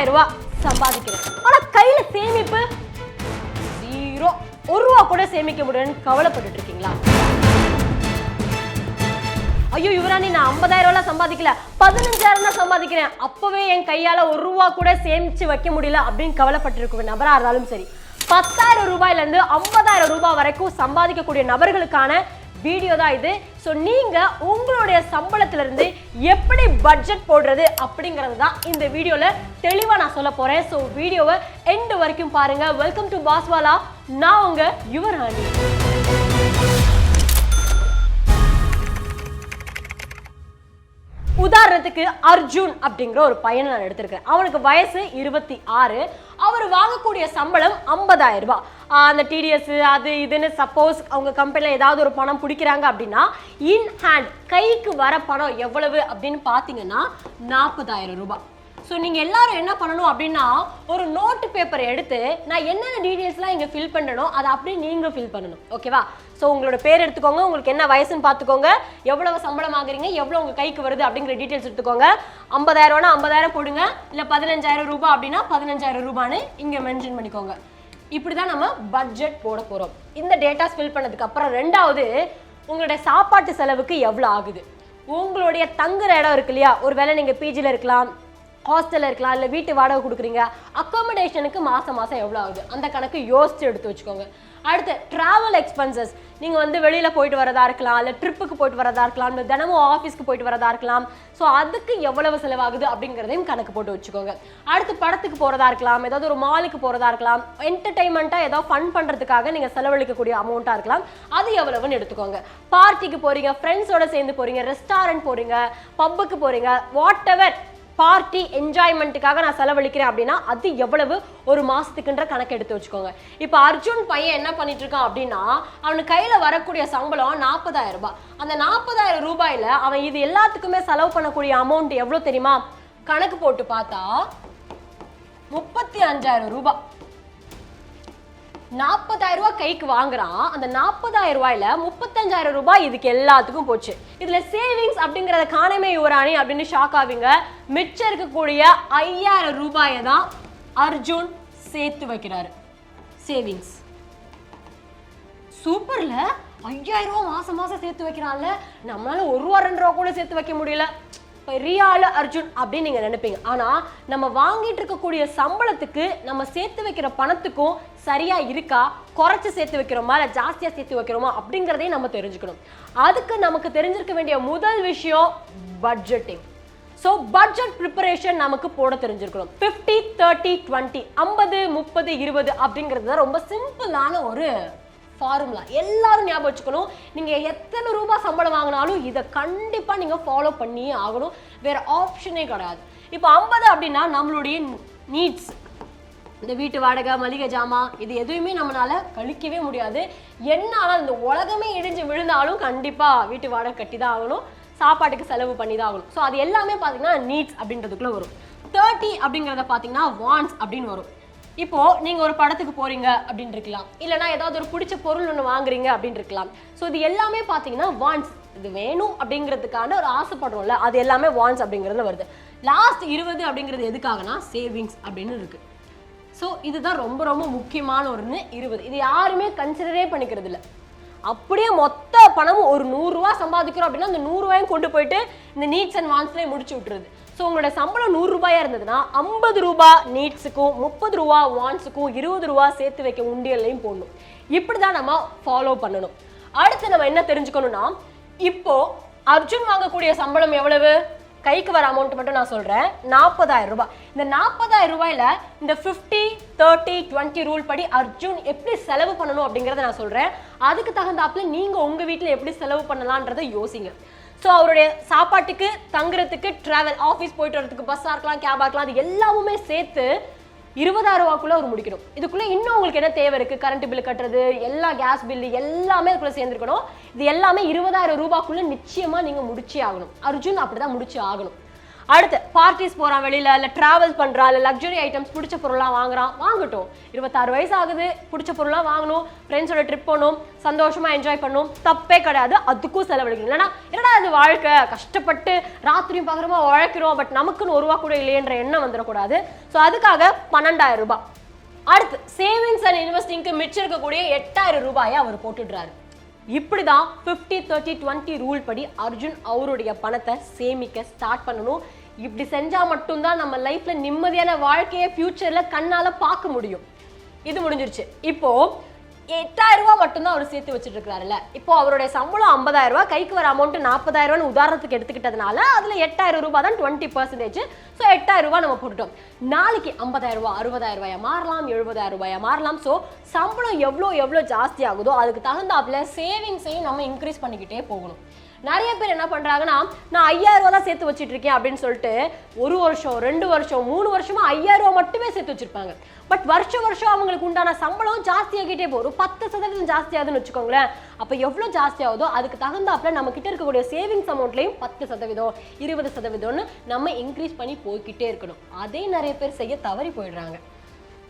50,000 ரூபாய் சம்பாதிக்கிறேன், ஆனா கையில சேமிப்பு 0, 1 ரூபா கூட சேமிக்க முடியும்னு கவலைப்பட்டு இருக்கீங்களா? ஐயோ யுவராணி, நான் 50,000 சம்பாதிக்கல, 15,000 தான் சம்பாதிக்கிறேன், அப்பவே என் கையால 1 ரூபா கூட சேமிச்சு வைக்க முடியல அப்படின்னு கவலைப்பட்டிருக்க நபரா இருந்தாலும் சரி, 10,000 ரூபாயில இருந்து 50,000 ரூபாய் வரைக்கும் சம்பாதிக்கக்கூடிய நபர்களுக்கான வீடியோ தான் இது. ஸோ நீங்க உங்களுடைய சம்பளத்துல இருந்து எப்படி பட்ஜெட் போடுறது அப்படிங்கிறது தான் இந்த வீடியோல தெளிவா நான் சொல்ல போறேன். ஸோ வீடியோவை எண்ட் வரைக்கும் பாருங்க. வெல்கம் டு பாஸ்வாலா, நான் உங்க யுவராணி. உதாரணத்துக்கு அர்ஜுன் அப்படிங்கிற ஒரு பையனை நான் எடுத்திருக்கேன். அவனுக்கு வயசு 26. அவர் வாங்கக்கூடிய சம்பளம் 50,000 ரூபாய். அந்த டிடிஎஸ் அது இதுன்னு சப்போஸ் அவங்க கம்பெனியில் ஏதாவது ஒரு பணம் பிடிக்கிறாங்க அப்படின்னா இன் ஹேண்ட் கைக்கு வர பணம் எவ்வளவு அப்படின்னு பார்த்தீங்கன்னா 40,000 ரூபாய். ஸோ நீங்கள் எல்லாரும் என்ன பண்ணணும் அப்படின்னா ஒரு நோட்டு பேப்பரை எடுத்து நான் என்னென்ன டீட்டெயில்ஸ்லாம் இங்கே ஃபில் பண்ணணும் அதை அப்படியே நீங்கள் ஃபில் பண்ணணும். ஓகேவா? ஸோ உங்களோட பேர் எடுத்துக்கோங்க, உங்களுக்கு என்ன வயசுன்னு பார்த்துக்கோங்க, எவ்வளவு சம்பளம் ஆகுறீங்க, எவ்வளோ உங்கள் கைக்கு வருது அப்படிங்கிற டீட்டெயில்ஸ் எடுத்துக்கோங்க. 50,000னா 50,000 போடுங்க, இல்லை 15,000 ரூபாய் அப்படின்னா 15,000 ரூபான்னு இங்கே மென்ஷன் பண்ணிக்கோங்க. இப்படி தான் நம்ம பட்ஜெட் போட போகிறோம். இந்த டேட்டாஸ் ஃபில் பண்ணதுக்கு அப்புறம் ரெண்டாவது உங்களுடைய சாப்பாட்டு செலவுக்கு எவ்வளோ ஆகுது, உங்களுடைய தங்குற இடம் இருக்கு இல்லையா, ஒரு வேளை நீங்கள் பிஜியில் இருக்கலாம், ஹாஸ்டலில் இருக்கலாம், இல்லை வீட்டு வாடகை கொடுக்குறீங்க, அக்காமடேஷனுக்கு மாதம் எவ்வளோ ஆகுது அந்த கணக்கு யோசிச்சு எடுத்து வச்சுக்கோங்க. அடுத்து ட்ராவல் எக்ஸ்பென்சஸ், நீங்கள் வெளியில் போயிட்டு வரதா இருக்கலாம், இல்லை ட்ரிப்புக்கு போயிட்டு வரதா இருக்கலாம், இல்லை தினமும் ஆஃபீஸ்க்கு போயிட்டு வரதா இருக்கலாம். ஸோ அதுக்கு எவ்வளவு செலவாகுது அப்படிங்கிறதையும் கணக்கு போட்டு வச்சுக்கோங்க. அடுத்து படத்துக்கு போகிறதா இருக்கலாம், ஏதாவது ஒரு மாலுக்கு போகிறதா இருக்கலாம், என்டர்டைன்மெண்ட்டாக ஏதாவது ஃபன் பண்ணுறதுக்காக நீங்கள் செலவழிக்கக்கூடிய அமௌண்ட்டாக இருக்கலாம், அது எவ்வளவுன்னு எடுத்துக்கோங்க. பார்ட்டிக்கு போகிறீங்க, ஃப்ரெண்ட்ஸோட சேர்ந்து போகிறீங்க, ரெஸ்டாரண்ட் போகிறீங்க, பப்புக்கு போகிறீங்க, வாட் எவர் பார்ட்டி என்ஜாய்மெண்ட்டுக்காக நான் செலவழிக்கிறேன் அப்படின்னா அது எவ்வளவு ஒரு மாசத்துக்குன்ற கணக்கு எடுத்து வச்சுக்கோங்க. இப்போ அர்ஜுன் பையன் என்ன பண்ணிட்டு இருக்கான் அப்படின்னா அவனுக்கு கையில வரக்கூடிய சம்பளம் 40,000 ரூபாய். அந்த 40,000 ரூபாயில அவன் இது எல்லாத்துக்குமே செலவு பண்ணக்கூடிய அமௌண்ட் எவ்வளவு தெரியுமா? கணக்கு போட்டு பார்த்தா 35,000 ரூபாய். 40,000 ரூபாய் கைக்கு வாங்குறான். அந்த 40,000 ரூபாயில 35,000 ரூபாய் இதுக்கு எல்லாத்துக்கும் போச்சு. இதுல சேவிங்ஸ் அப்படிங்கறத காணமே யுவராணி அப்படின்னு ஷாக் ஆவீங்க. மிச்சம் இருக்கக்கூடிய 5,000 ரூபாயை தான் அர்ஜுன் சேர்த்து வைக்கிறாரு. சேவிங்ஸ் சூப்பர்ல, 5,000 ரூபாய் மாசம் சேர்த்து வைக்கிறான்ல, நம்மளால 1 ரூபா 2 ரூபா கூட சேர்த்து வைக்க முடியல, பெரிய ஆளு அர்ஜுன் அப்படின்னு நீங்க நினைப்பீங்க. ஆனா நம்ம வாங்கிட்டு இருக்கக்கூடிய சம்பளத்துக்கு நம்ம சேர்த்து வைக்கிற பணத்துக்கும் சரியா இருக்கா, குறைச்சு சேர்த்து வைக்கிறோமா இல்லை ஜாஸ்தியா சேர்த்து வைக்கிறோமா அப்படிங்கிறதையும் நம்ம தெரிஞ்சுக்கணும். அதுக்கு நமக்கு தெரிஞ்சிருக்க வேண்டிய முதல் விஷயம் பட்ஜெட்டிங். ஸோ பட்ஜெட் ப்ரிப்பரேஷன் நமக்கு போட தெரிஞ்சிருக்கணும். 50 30 20 50 30 20 அப்படிங்கிறது ரொம்ப சிம்பிளான ஒரு ஃபார்முலா. எல்லாரும் ஞாபகம் வச்சுக்கணும். நீங்க எத்தனை ரூபாய் சம்பளம் வாங்கினாலும் இதை கண்டிப்பா நீங்க ஃபாலோ பண்ணியே ஆகணும், வேற ஆப்ஷனே கிடையாது. இப்போ 50 அப்படின்னா நம்மளுடைய நீட்ஸ், இந்த வீட்டு வாடகை, மளிகை ஜாமான், இது எதுவுமே நம்மளால கழிக்கவே முடியாது. என்னாலும் இந்த உலகமே இடிஞ்சு விழுந்தாலும் கண்டிப்பா வீட்டு வாடகை கட்டி தான் ஆகணும், சாப்பாட்டுக்கு செலவு பண்ணி தான் ஆகணும். ஸோ அது எல்லாமே பார்த்தீங்கன்னா நீட்ஸ் அப்படின்றதுக்குள்ள வரும். 30 அப்படிங்கிறத பார்த்தீங்கன்னா வாண்ட்ஸ் அப்படின்னு வரும். இப்போ நீங்க ஒரு படத்துக்கு போறீங்க அப்படின்னு இருக்கலாம், இல்லைன்னா ஏதாவது ஒரு பிடிச்ச பொருள் ஒன்று வாங்குறீங்க அப்படின்னு இருக்கலாம். ஸோ இது எல்லாமே பார்த்தீங்கன்னா வாண்ட்ஸ், இது வேணும் அப்படிங்கிறதுக்கான ஒரு ஆசைப்படுறோம்ல, அது எல்லாமே வாண்ட்ஸ் அப்படிங்கிறதுல வருது. லாஸ்ட் 20 அப்படிங்கிறது எதுக்காகனா சேவிங்ஸ் அப்படின்னு இருக்கு. ஸோ இதுதான் ரொம்ப ரொம்ப முக்கியமான ஒன்று 20. இது யாருமே கன்சிடரே பண்ணிக்கிறது இல்லை. அப்படியே மொத்த பணமும் ஒரு 100 ரூபாய் சம்பாதிக்கிறோம் அப்படின்னா அந்த 100 ரூபாயும் கொண்டு போயிட்டு இந்த நீட்ஸ் அண்ட் வாண்ட்ஸ்லேயே முடிச்சு விட்டுருது. ஸோ உங்களோட சம்பளம் 100 ரூபாயா இருந்ததுன்னா 50 ரூபாய் நீட்ஸுக்கும் 30 ரூபா வாண்ட்ஸுக்கும் 20 ரூபா சேர்த்து வைக்க உண்டியல்லையும் போடணும். இப்படி தான் நம்ம ஃபாலோ பண்ணணும். அடுத்து நம்ம என்ன தெரிஞ்சுக்கணும்னா, இப்போ அர்ஜுன் வாங்கக்கூடிய சம்பளம் எவ்வளவு, கைக்கு வர அமௌண்ட் மட்டும் நான் சொல்றேன், 40,000 ரூபாய். இந்த 40,000 ரூபாயில இந்த 50 30 20 ரூல் படி அர்ஜுன் எப்படி செலவு பண்ணணும் அப்படிங்கறத நான் சொல்றேன். அதுக்கு தகுந்தாப்புல நீங்க உங்க வீட்டுல எப்படி செலவு பண்ணலாம்ன்றதை யோசிங்க. ஸோ அவருடைய சாப்பாட்டுக்கு, தங்குறதுக்கு, டிராவல், ஆஃபீஸ் போயிட்டு வரதுக்கு, பஸ்ஸாக இருக்கலாம், கேபாக இருக்கலாம், அது எல்லாமே சேர்த்து 20,000 ரூபாய்க்குள்ள அவர் முடிக்கணும். இதுக்குள்ள இன்னும் உங்களுக்கு என்ன தேவை இருக்கு, கரண்ட் பில் கட்டுறது, எல்லா கேஸ் பில்லு எல்லாமே அதுக்குள்ள சேர்ந்துருக்கணும். இது எல்லாமே 20,000 ரூபாய்க்குள்ள நிச்சயமா நீங்க முடிச்சே ஆகணும். அர்ஜுன் அப்படிதான் முடிச்சு ஆகணும். அடுத்து பார்ட்டிஸ் போறான் வெளியில, இல்ல டிராவல் பண்றான், இல்ல லக்ஸரி ஐட்டம்ஸ் பிடிச்ச பொருள்லாம் வாங்குறான், வாங்கட்டும். 26 வயசு ஆகுது, பிடிச்ச பொருள்லாம் வாங்கணும், ஃப்ரெண்ட்ஸோட ட்ரிப் போகணும், சந்தோஷமா என்ஜாய் பண்ணணும், தப்பே கிடையாது. அதுக்கும் செலவழிக்கணும். இல்லைன்னா என்னடா அது வாழ்க்கை, கஷ்டப்பட்டு ராத்திரியும் பகரமா உழைக்கிறோம், பட் நமக்குன்னு ஒரு ரூபா கூட இல்லையன்ற எண்ணம் வந்துடக்கூடாது. ஸோ அதுக்காக 12,000 ரூபாய். அடுத்து சேவிங்ஸ் அண்ட் இன்வெஸ்டிங்க்கு மிச்சம் இருக்கக்கூடிய 8,000 ரூபாயை அவர் போட்டுடுறாரு. இப்படிதான் 50-30-20 ரூல் படி அர்ஜுன் அவருடைய பணத்தை சேமிக்க ஸ்டார்ட் பண்ணணும். இப்படி செஞ்சா மட்டும்தான் நம்ம லைஃப்ல நிம்மதியான வாழ்க்கையை ஃபியூச்சர்ல கண்ணால பார்க்க முடியும். இது முடிஞ்சிருச்சு. இப்போ 8,000 ரூபாய் மட்டும்தான் அவர் சேர்த்து வச்சுட்டு இருக்காருல்ல. இப்போ அவருடைய சம்பளம் 50,000 ரூபாய், கைக்கு வர அமௌண்ட் 40,000 ரூபாய் உதாரணத்துக்கு எடுத்துக்கிட்டதுனால அதுல 8,000 ரூபாய் தான் 20%. ஸோ 8,000 ரூபாய் நம்ம போட்டுட்டோம். நாளைக்கு 50,000 ரூபாய் 60,000 ரூபாயா மாறலாம், 70,000 ரூபாயா மாறலாம். ஸோ சம்பளம் எவ்வளோ ஜாஸ்தி ஆகுதோ அதுக்கு தகுந்தாப்புல சேவிங்ஸையும் நம்ம இன்க்ரீஸ் பண்ணிக்கிட்டே போகணும். நிறைய பேர் என்ன பண்றாங்கன்னா, நான் 5,000 ரூபாய் தான் சேர்த்து வச்சுட்டு இருக்கேன் அப்படின்னு சொல்லிட்டு 1 வருஷம் 2 வருஷம் 3 வருஷமா 5,000 ரூபாய் மட்டுமே சேர்த்து வச்சிருப்பாங்க. பட் வருஷம் அவங்களுக்கு உண்டான சம்பளம் ஜாஸ்தியாகிட்டே போகும். 10% ஜாஸ்தி ஆகுதுன்னு வச்சுக்கோங்களேன். அப்ப எவ்வளவு ஜாஸ்தி ஆகுதோ அதுக்கு தகுந்தாப்புல நம்ம கிட்ட இருக்கக்கூடிய சேவிங்ஸ் அமௌண்ட்லயும் 10%, 20% நம்ம இன்க்ரீஸ் பண்ணி போய்கிட்டே இருக்கணும். அதே நிறைய பேர் செய்ய தவறி போயிடுறாங்க.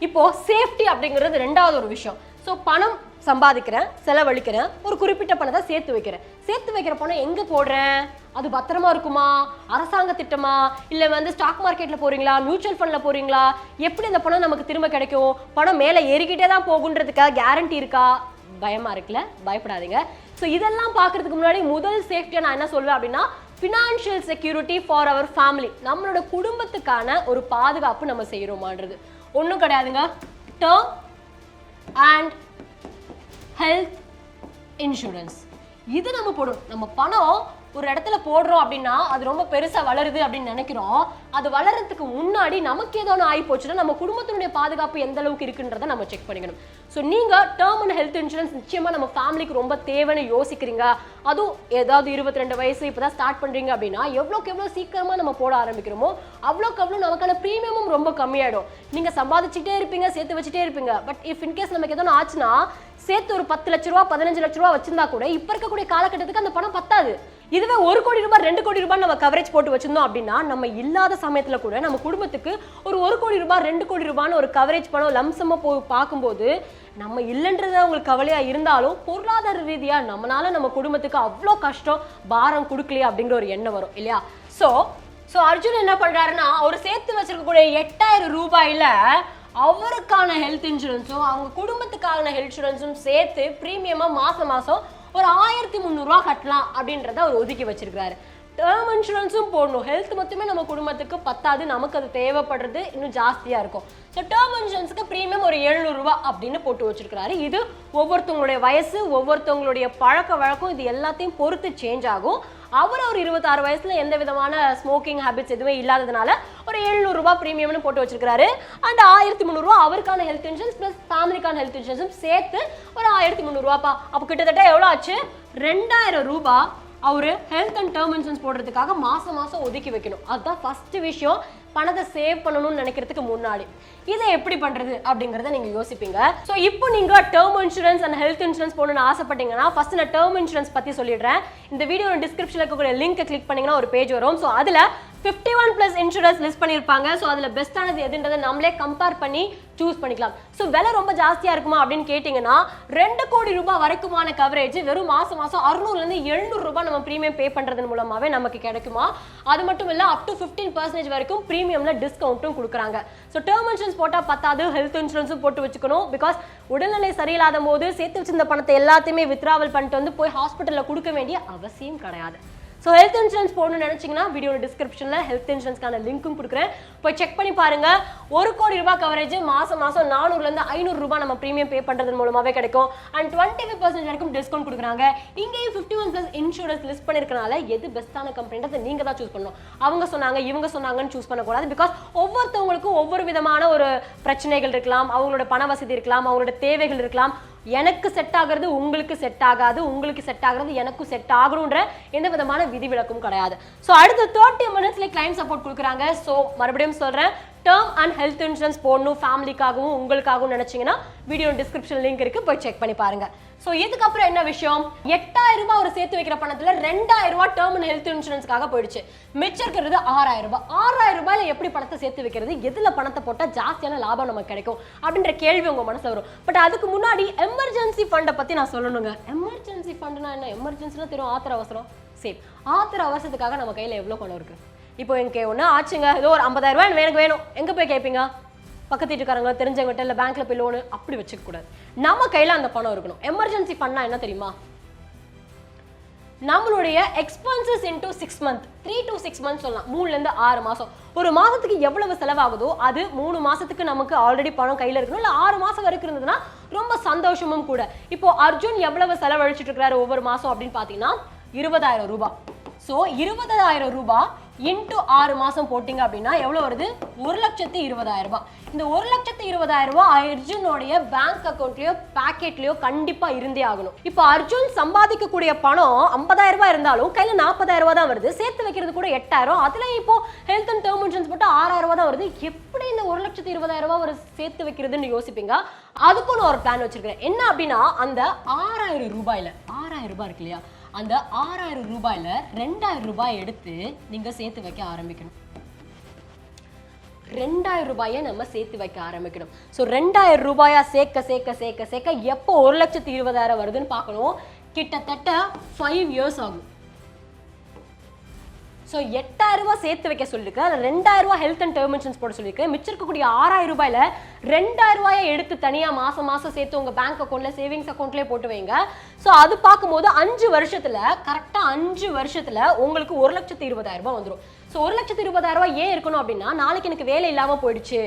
இப்போ சேஃப்டி அப்படிங்கிறது ரெண்டாவது ஒரு விஷயம். ஸோ பணம் சம்பாதிக்கிறேன், செலவழிக்கிறேன், ஒரு குறிப்பிட்ட பணத்தை சேர்த்து வைக்கிறேன். சேர்த்து வைக்கிற பணம் எங்க போடுறேன், அது பத்திரமா இருக்குமா, அரசாங்க திட்டமா, இல்ல ஸ்டாக் மார்க்கெட்ல போறீங்களா, மியூச்சுவல் ஃபண்ட்ல போறீங்களா, எப்படி அந்த பணம் நமக்கு திரும்ப கிடைக்கும், பணம் மேல ஏறிக்கிட்டே தான் போகுன்றதுக்காக கேரண்டி இருக்கா, பயமா இருக்குல்ல, பயப்படாதீங்க. ஸோ இதெல்லாம் பார்க்கறதுக்கு முன்னாடி முதல் சேஃப்டியா நான் என்ன சொல்வேன் அப்படின்னா, financial security for our family. நம்மளோட குடும்பத்துக்கான ஒரு பாதுகாப்பு நம்ம செய்யறோமான்றது ஒன்றும் கிடையாதுங்க. டேர்ம் அண்ட் ஹெல்த் இன்சூரன்ஸ் இது நம்ம போடணும். நம்ம பணம் ஒரு இடத்துல போடுறோம் அப்படின்னா அது ரொம்ப பெருசா வளருது அப்படின்னு நினைக்கிறோம். அது வளர்றதுக்கு முன்னாடி நமக்கு ஏதோ ஒன்று ஆகி போச்சுன்னா நம்ம குடும்பத்தினுடைய பாதுகாப்பு எந்த அளவுக்கு இருக்குன்றதை நம்ம செக் பண்ணிக்கணும். ஸோ நீங்க டேர்ம் அண்ட் ஹெல்த் இன்சூரன்ஸ் நிச்சயமா நம்ம ஃபேமிலிக்கு ரொம்ப தேவைன்னு யோசிக்கிறீங்க, அதுவும் ஏதாவது 22 வயசு இப்பதான் ஸ்டார்ட் பண்றீங்க அப்படின்னா எவ்வளோக்கு எவ்வளோ சீக்கிரமா நம்ம போட ஆரம்பிக்கிறோமோ அவ்வளோக்கு அவ்வளோ நமக்கான ப்ரீமியமும் ரொம்ப கம்மியாயிடும். நீங்க சம்பாதிச்சுட்டே இருப்பீங்க, சேர்த்து வச்சுட்டே இருப்பீங்க. பட் இஃப் இன்கேஸ் நமக்கு எதோ ஆச்சுன்னா சேர்த்து ஒரு 10 லட்ச ரூபா 15 லட்ச ரூபா வச்சிருந்தா கூட இப்ப இருக்கக்கூடிய காலகட்டத்துக்கு அந்த பணம் பத்தாது. இதுவே 1 கோடி ரூபாய் 2 கோடி ரூபாய் நம்ம கவரேஜ் போட்டு வச்சிருந்தோம் அப்படின்னா நம்ம இல்லாத சமயத்துல கூட நம்ம குடும்பத்துக்கு ஒரு 1 கோடி ரூபாய் 2 கோடி ரூபாய்னு ஒரு கவரேஜ் பணம் லம்சமா போய் பார்க்கும்போது நம்ம இல்லைன்றது உங்களுக்கு கவலையா இருந்தாலும் பொருளாதார ரீதியா நம்மளால நம்ம குடும்பத்துக்கு அவ்வளோ கஷ்டம் பாரம் கொடுக்கலையா அப்படிங்கிற ஒரு எண்ணம் வரும் இல்லையா. ஸோ அர்ஜுன் என்ன பண்றாருன்னா அவர் சேர்த்து வச்சிருக்கக்கூடிய 8,000 ரூபாயில அவருக்கான ஹெல்த் இன்சூரன்ஸும் அவங்க குடும்பத்துக்கான ஹெல்த் இன்சூரன்ஸும் சேர்த்து பிரீமியமா மாசம் ஒரு 1,300 ரூபாய் கட்டலாம் அப்படின்றத அவர் ஒதுக்கி வச்சிருக்காரு. டேர்ம் இன்சூரன்ஸும் போடணும். ஹெல்த் மட்டுமே நம்ம குடும்பத்துக்கு பத்தாது, நமக்கு அது தேவைப்படுறது இன்னும் ஜாஸ்தியா இருக்கும். ஸோ டேர்ம் இன்சூரன்ஸுக்கு பிரீமியம் ஒரு 700 ரூபாய் அப்படின்னு போட்டு வச்சிருக்காரு. இது ஒவ்வொருத்தவங்களுடைய வயசு, ஒவ்வொருத்தவங்களுடைய பழக்க வழக்கம், இது எல்லாத்தையும் பொறுத்து சேஞ்ச் ஆகும். அவர் ஒரு 26 வயசுல எந்த விதமான ஸ்மோக்கிங் ஹேபிட்ஸ் எதுவுமே இல்லாததுனால ஒரு 700 ரூபாய் பிரீமியம்னு போட்டு வச்சிருக்காரு. அண்ட் 1,300 ரூபாய் அவருக்கான ஹெல்த் இன்சூரன்ஸ் பிளஸ் ஃபேமிலிக்கான ஹெல்த் இன்சூரன்ஸும் சேர்த்து ஒரு 1,300 ரூபாய்ப்பா. அப்போ கிட்டத்தட்ட எவ்வளோ ஆச்சு, 2,000 ரூபாய் அவரு ஹெல்த் அண்ட் டேர்ம் இன்சூரன்ஸ் போடுறதுக்காக மாசம் ஒதுக்கி வைக்கணும். அதுதான் ஃபர்ஸ்ட் விஷயம். பணத்தை சேவ் பண்ணணும்னு நினைக்கிறதுக்கு முன்னாடி இதை எப்படி பண்றது அப்படிங்கறத நீங்க யோசிப்பீங்க. சோ இப்போ நீங்க term insurance and health insurance போடணும்னு ஆசைப்பட்டீங்கன்னா ஃபர்ஸ்ட் நான் டேர்ம் இன்சூரன்ஸ் பத்தி சொல்லிடுறேன். இந்த வீடியோ டிஸ்கிரிப்ஷன்ல இருக்கக்கூடிய லிங்க் கிளிக் பண்ணீங்கன்னா ஒரு பேஜ் வரும். சோ அதுல 51+ இன்சூரன்ஸ் லிஸ்ட் பண்ணிருப்பாங்க. சோ அதுல பெஸ்டானது எதுன்றதை நம்மளே கம்பேர் பண்ணி சூஸ் பண்ணிக்கலாம். சோ விலை ரொம்ப ஜாஸ்தியா இருக்குமா அப்படின்னு கேட்டீங்கன்னா 2 கோடி ரூபாய் வரைக்குமான கவரேஜ் வெறும் மாசம் 600 இருந்து 700 ரூபாய் நம்ம பிரீமியம் பே பண்றதன் மூலமாவே நமக்கு கிடைக்குமா. அது மட்டும் இல்ல அப் டு 15% வரைக்கும் பிரீமியம்ல டிஸ்கவுண்ட்டும் கொடுக்குறாங்க. சோ டேர்ம் இன்சூரன்ஸ் போட்டா பத்தாது, ஹெல்த் இன்சூரன்ஸும் போட்டு வச்சுக்கணும். பிகாஸ் உடல்நிலை சரியில்லாத போது சேர்த்து வச்சிருந்த பணத்தை எல்லாத்தையுமே வித்ராவல் பண்ணிட்டு வந்து போய் ஹாஸ்பிட்டல்ல கொடுக்க வேண்டிய அவசியம் கிடையாது. ஸோ ஹெல்த் இன்சூரன்ஸ் போடணும்னு நினைச்சீங்கன்னா வீடியோட டிஸ்கிரிப்ஷன்ல ஹெல்த் இன்சூரன்ஸ்க்கான லிங்க்கும் கொடுக்குறேன், போய் செக் பண்ணி பாருங்க. 1 கோடி ரூபாய் கவரேஜ் மாசம் 400 இருந்து 500 ரூபாய் நம்ம பிரீமியம் பே பண்றது மூலமாவே கிடைக்கும். அண்ட் 25% வரைக்கும் டிஸ்கவுண்ட் கொடுக்குறாங்க. இங்கேயும் 51+ இன்சூரன்ஸ் லிஸ்ட் பண்ணிருக்கனால எது பெஸ்டான கம்பெனின்றதை நீங்க தான் சூஸ் பண்ணணும். அவங்க சொன்னாங்க இவங்க சொன்னாங்கன்னு சூஸ் பண்ணக்கூடாது. பிகாஸ் ஒவ்வொருத்தவங்களுக்கும் ஒவ்வொரு விதமான ஒரு பிரச்சனைகள் இருக்கலாம், அவங்களோட பண வசதி இருக்கலாம், அவங்களோட தேவைகள் இருக்கலாம். எனக்கு செட் ஆகிறது உங்களுக்கு செட் ஆகாது, உங்களுக்கு செட் ஆகிறது எனக்கும் செட் ஆகணும்ன்ற எந்த விதமான விதிவிலக்கும் கிடையாது. ஸோ அடுத்து 30 மினிட்ஸ்ல கிளைம் சப்போர்ட் கொடுக்குறாங்க. ஸோ மறுபடியும் சொல்றேன், டேர்ம் அண்ட் ஹெல்த் இன்சூரன்ஸ் போடணும் ஃபேமிலிக்காகவும் உங்களுக்காகவும் நினைச்சீங்கன்னா வீடியோ டிஸ்கிரிப்ஷன் லிங்க் இருக்கு, போய் செக் பண்ணி பாருங்க. ஸோ இதுக்கப்புறம் என்ன விஷயம், 8000 ரூபாய் ஒரு சேர்த்து வைக்கிற பணத்துல 2000 ரூபாய் டேர்ம் அண்ட் ஹெல்த் இன்சூரன்ஸ்க்காக போயிடுச்சு. மிச்சம் இருக்கிறது 6000 ரூபாய். 6000 ரூபாயில எப்படி பணத்தை சேர்த்து வைக்கிறது, எதுல பணத்தை போட்டா ஜாஸ்தியான லாபம் நமக்கு கிடைக்கும் அப்படின்ற கேள்வி உங்க மனசுல வரும். பட் அதுக்கு முன்னாடி எமர்ஜென்சி ஃபண்டை பத்தி நான் சொல்லணுங்க. எமர்ஜென்சி ஃபண்ட்னா என்ன? எமர்ஜென்சினா தெரியும், ஆத்திர அவசரம். சரி, ஆத்திர அவசரத்துக்காக நம்ம கையில எவ்வளவு பணம் இருக்கு? இப்போ எனக்கு ஒண்ணு ஆச்சுங்க, ஏதோ ஒரு 50000 ரூபாய் எனக்கு வேணும், எங்க போய் கேட்பீங்க? பக்கத்து வீட்டுக்காரங்க, தெரிஞ்சவங்ககிட்ட, இல்லை பேங்க்ல போய் லோனு அப்படி வச்சுக்க கூடாது. நம்ம கையில அந்த பணம் இருக்கணும். எமர்ஜென்சி ஃபண்ட்னா என்ன தெரியுமா? நம்மளுடைய expenses into 6 months, 3 to 6 months சொல்லலாம், 3ல இருந்து 6 மாசம். ஒரு மாசத்துக்கு எவ்வளவு செலவாகுதோ அது 3 மாசத்துக்கு நமக்கு ஆல்ரெடி பணம் கையில இருக்கணும். இல்ல 6 மாசம் வரைக்கும் இருந்ததுன்னா ரொம்ப சந்தோஷமும் கூட. இப்போ அர்ஜுன் எவ்வளவு செலவழிச்சிட்டு இருக்கிறாரு ஒவ்வொரு மாசம் அப்படின்னு பாத்தீங்கன்னா 20000 ரூபாய். ஸோ 20000 ரூபாய் இன்டூ 6 மாசம் போட்டிங்க அப்படின்னா எவ்வளவு வருது? 1,20,000 ரூபாய். இந்த 1,20,000 ரூபாய் அர்ஜுனோடைய பேங்க் அக்கௌண்ட்லயோ பாக்கெட்லயோ கண்டிப்பா இருந்தே ஆகணும். இப்போ அர்ஜுன் சம்பாதிக்கக்கூடிய பணம் 50,000 ரூபாய் இருந்தாலும் கையில 40,000 ரூபாய் தான் வருது. சேர்த்து வைக்கிறது கூட 8000. அதுல இப்போ ஹெல்த் அண்ட் டேர்ம் இன்சூரன்ஸ் போட்டு 6000 ரூபாய் தான் வருது. எப்படி இந்த 1,20,000 ரூபாய் ஒரு சேர்த்து வைக்கிறதுன்னு யோசிப்பீங்க. அதுக்கும் நான் ஒரு பிளான் வச்சிருக்கேன். என்ன அப்படின்னா, அந்த 6000 ரூபாயில 6000 ரூபாய் இருக்கு இல்லையா, அந்த 6000 ரூபாயில 2000 ரூபாய் எடுத்து நீங்க சேர்த்து வைக்க ஆரம்பிக்கணும். 2000 ரூபாயை நம்ம சேர்த்து வைக்க ஆரம்பிக்கணும். ஸோ 2000 ரூபாயா சேர்க்க சேர்க்க சேர்க்க சேர்க்க எப்போ 1,20,000 வருதுன்னு பார்க்கணும். கிட்டத்தட்ட 5 years ஆகும். ஸோ 8000 ரூபாய் சேர்த்து வைக்க சொல்லிருக்கு, அதில் 2000 ரூபாய் ஹெல்த் அண்ட் டேர்ம் இன்சூரன்ஸ் போட சொல்லியிருக்கு. மிச்சம் இருக்கக்கூடிய 6000 ரூபாயில 2000 ரூபாயை எடுத்து தனியாக மாசம் மாசம் சேர்த்து உங்க பேங்க் அக்கௌண்ட்ல சேவிங்ஸ் அக்கௌண்ட்லேயே போட்டு வைங்க. ஸோ அது பார்க்கும்போது 5 வருஷத்துல கரெக்டாக 5 வருஷத்துல உங்களுக்கு 1,20,000 ரூபாய் வந்துடும். ஸோ 1,20,000 ரூபாய் ஏன் இருக்கணும் அப்படின்னா, நாளைக்கு எனக்கு வேலை இல்லாமல் போயிடுச்சு,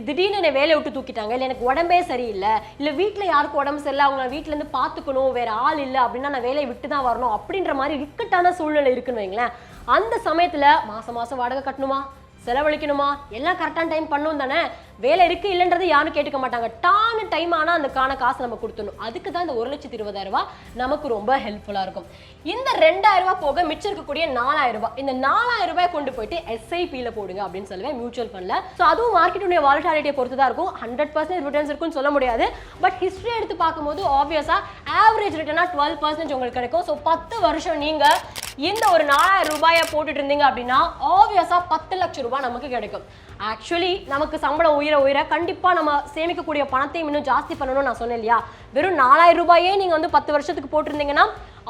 திடீர்னு என்னை வேலையை விட்டு தூக்கிட்டாங்க, இல்லை எனக்கு உடம்பே சரியில்லை, இல்லை வீட்டில் யாருக்கும் உடம்பு சரியில்லை, அவங்க வீட்டில இருந்து பார்த்துக்கணும், வேற ஆள் இல்லை அப்படின்னா நான் வேலையை விட்டு தான் வரணும் அப்படின்ற மாதிரி இக்கட்டான சூழ்நிலை இருக்குன்னு வைங்களேன். அந்த சமயத்துல மாசம் மாசம் வாடகை கட்டணுமா, செலவழிக்கணுமா, எல்லாம் கரெக்டான டைம் பண்ணும் தானே. வேலை இருக்கு இல்லைன்றது யாரும் கேட்டுக்க மாட்டாங்க. டான டைம் ஆனால் அதுக்கான காசு நம்ம கொடுத்துடணும். அதுக்கு தான் இந்த 1,20,000 ரூபாய் நமக்கு ரொம்ப ஹெல்ப்ஃபுல்லாக இருக்கும். இந்த 2000 ரூபாய் போக மிச்சம் இருக்கக்கூடிய 4000 ரூபாய், இந்த 4000 ரூபாய் கொண்டு போயிட்டு SIP-ல போடுங்க அப்படின்னு சொல்லுவேன், மியூச்சுவல் ஃபண்ட்ல. ஸோ அதுவும் மார்க்கெட்டுடைய வாலட்டாலிட்டியை பொறுத்து தான் இருக்கும். 100% ரிட்டர்ன்ஸ் இருக்குன்னு சொல்ல முடியாது. பட் ஹிஸ்ட்ரி எடுத்து பார்க்கும்போது ஆப்வியஸா ஆவரேஜ் ரிட்டர்னா 12% உங்களுக்கு கிடைக்கும். ஸோ 10 வருஷம் நீங்க இந்த ஒரு 4000 ரூபாயை போட்டுட்டு இருந்தீங்க அப்படின்னா ஆப்வியஸா 10 லட்சம் ரூபாய் நமக்கு கிடைக்கும். ஆக்சுவலி நமக்கு சம்பளம் உயர கண்டிப்பா நம்ம சேமிக்கக்கூடிய பணத்தையும் இன்னும் ஜாஸ்தி பண்ணணும்னு நான் சொன்னேன் இல்லையா. வெறும் 4000 ரூபாயே நீங்க வந்து 10 வருஷத்துக்கு போட்டிருந்தீங்கன்னா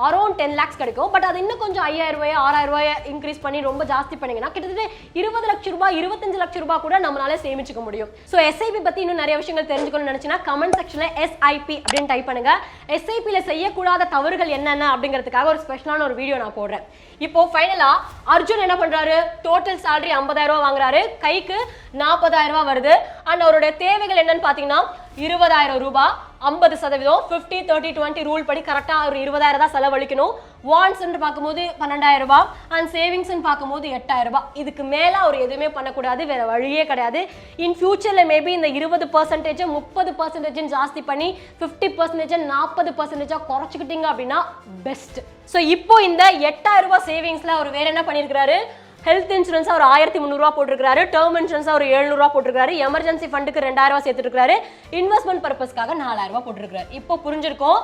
அரௌண்ட் 10 lakhs கிடைக்கும். பட் அது இன்னும் கொஞ்சம் 5000 ரூபாய் 6000 ரூபாய் இன்க்ரீஸ் பண்ணி ரொம்ப ஜாஸ்தி பண்ணீங்கன்னா கிட்டத்தட்ட 20 லட்சம் ரூபாய் 25 லட்சம் ரூபாய் கூட நம்மளால சேமிச்சுக்க முடியும். ஸோ SIP பத்தி இன்னும் நிறைய விஷயங்கள் தெரிஞ்சுக்கணும்னு நினைச்சுன்னா கமெண்ட் செக்ஷன்ல SIP அப்படின்னு டைப் பண்ணுங்க. SIP-ல செய்யக்கூடாத தவறுகள் என்னென்ன அப்படிங்கிறதுக்காக ஒரு ஸ்பெஷலான ஒரு வீடியோ நான் போடுறேன். இப்போ ஃபைனலா அர்ஜுன் என்ன பண்றாரு, டோட்டல் salary 50,000 ரூபாய் வாங்குறாரு, கைக்கு 40,000 ரூபாய் வருது. அண்ட் அவருடைய தேவைகள் என்னன்னு பாத்தீங்கன்னா 20,000 ரூபாய், 50%, 50-30-20 ரூல் படி கரெக்டா ஒரு 20,000 தான் செலவழிக்கணும். வான்ஸ் பார்க்கும்போது 12,000 ரூபாய் அண்ட் சேவிங்ஸ் பார்க்கும்போது 8,000 ரூபாய். இதுக்கு மேல அவர் எதுவுமே பண்ணக்கூடாது, வேற வழியே கிடையாது. இன் ஃபியூச்சர்ல மேபி இந்த 20% 30% ஜாஸ்தி பண்ணி 50% 40% குறைச்சிக்கிட்டீங்க அப்படின்னா பெஸ்ட். ஸோ இப்போ இந்த 8,000 ரூபாய் சேவிங்ஸ்ல அவர் வேற என்ன பண்ணிருக்காரு, ஹெல்த் இன்சூரன்ஸ் ஒரு 1300 ரூபாய் போட்டிருக்காரு, டேர்ம் இன்சூரன்ஸ் ஒரு 700 ரூபாய் போட்டிருக்காரு, எமர்ஜென்சி ஃபண்டுக்கு 2000 ரூபாய் சேர்த்துட்டு இருக்காரு, இன்வெஸ்ட்மெண்ட் பர்பஸ்க்காக 4000 ரூபாய் போட்டிருக்காரு. இப்போ புரிஞ்சிருக்கும்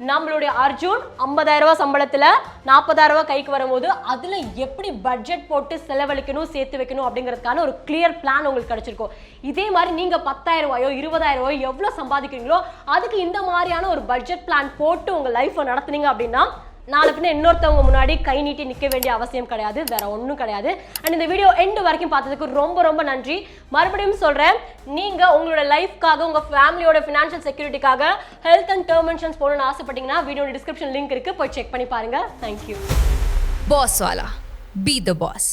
நம்மளுடைய அர்ஜுன் 50,000 ரூபாய் சம்பளத்துல 40,000 ரூபாய் கைக்கு வரும்போது அதுல எப்படி பட்ஜெட் போட்டு செலவழிக்கணும், சேர்த்து வைக்கணும் அப்படிங்கிறதுக்கான ஒரு கிளியர் பிளான் உங்களுக்கு கிடைச்சிருக்கும். இதே மாதிரி நீங்க 10,000 ரூபாயோ 20,000 ரூபாயோ எவ்வளவு சம்பாதிக்கிறீங்களோ அதுக்கு இந்த மாதிரியான ஒரு பட்ஜெட் பிளான் போட்டு உங்க லைஃப்பை நடத்துனீங்க அப்படின்னா நாளைக்கு இன்னொருத்தவங்க முன்னாடி கை நீட்டி நிற்க வேண்டிய அவசியம் கிடையாது, வேற ஒன்றும் கிடையாது. அண்ட் இந்த வீடியோ எண்டு வரைக்கும் பார்த்ததுக்கு ரொம்ப ரொம்ப நன்றி. மறுபடியும் சொல்றேன், நீங்க உங்களோட லைஃப்காக உங்க ஃபேமிலியோட ஃபினான்ஷியல் செக்யூரிட்டிக்காக ஹெல்த் அண்ட் டேர்ம் இன்சூரன்ஸ் போடணும்னு ஆசைப்பட்டீங்கன்னா வீடியோ டிஸ்கிரிப்ஷன் லிங்க் இருக்கு, போய் செக் பண்ணி பாருங்க. Thank you. Pass Vala, be the pass.